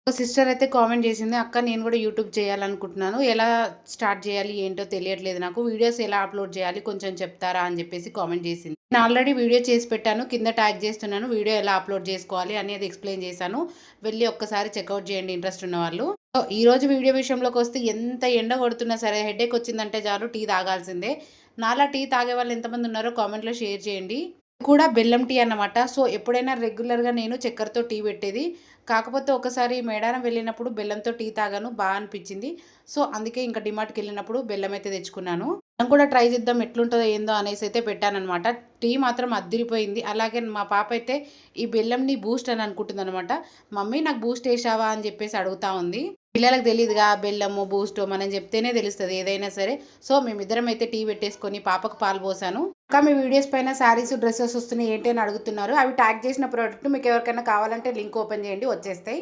ఒక సిస్టర్ అయితే కామెంట్ చేసింది. "అక్క నేను కూడా యూట్యూబ్ చేయాలనుకుంటున్నాను. ఎలా స్టార్ట్ చేయాలి ఏంటో తెలియట్లేదు నాకు. వీడియోస్ ఎలా అప్‌లోడ్ చేయాలి కొంచెం చెప్తారా?" అని చెప్పేసి కామెంట్ చేసింది. నేను ఆల్రెడీ వీడియో చేసి పెట్టాను. కింద ట్యాగ్ చేస్తున్నాను. వీడియో ఎలా అప్‌లోడ్ చేసుకోవాలి అనేది ఎక్స్‌ప్లెయిన్ చేశాను. వెళ్లి ఒక్కసారి చెకౌట్ చేయండి ఇంట్రెస్ట్ ఉన్నవాళ్ళు. సో, ఈరోజు వీడియో విషయంలోకొస్తే ఎంత ఎండ కొడుతున్నా సరే హెడేక్ వచ్చిందంటే చాలు టీ తాగాల్సిందే. నాలా టీ తాగే వాళ్ళు ఎంతమంది ఉన్నారో కామెంట్‌లో షేర్ చేయండి. కూడా బెల్లం టీ అన్నమాట. సో, ఎప్పుడైనా రెగ్యులర్‌గా నేను చక్కెరతో టీ పెట్టేది. కాకపోతే ఒకసారి మేడారం వెళ్ళినప్పుడు బెల్లంతో టీ తాగాను. అనిపిచ్చింది. సో, అందుకే ఇంకా డీమార్ట్‌కెళ్ళినప్పుడు బెల్లమైతే తెచ్చుకున్నాను. మనం కూడా ట్రై చేద్దాం ఎట్లుంటదో ఏందో అనేసైతే పెట్టాననమాట. టీ మాత్రం అద్దిరిపోయింది. అలాగే మా పాప అయితే ఈ బెల్లంని బూస్ట్ అని అనుకుంటుందనమాట. "మమ్మీ నాకు బూస్ట్ ఏశావా?" అని చెప్పేసి అడుగుతా ఉంది. పిల్లలకు తెలీదుగా బెల్లము, బూస్టో మనం చెప్తేనే తెలుస్తది ఏదైనా సరే. సో, మేమిద్దరం అయితే టీ పెట్టేసుకొని పాపకు పాలు పోసాను. ఇంకా మీ వీడియోస్ పైన శారీస్, డ్రెసెస్ వస్తున్నాయి ఏంటి అని అడుగుతున్నారు. అవి ట్యాగ్ చేసిన ప్రోడక్ట్ మీకు ఎవరికైనా కావాలంటే లింక్ ఓపెన్ చేయండి వచ్చేస్తాయి.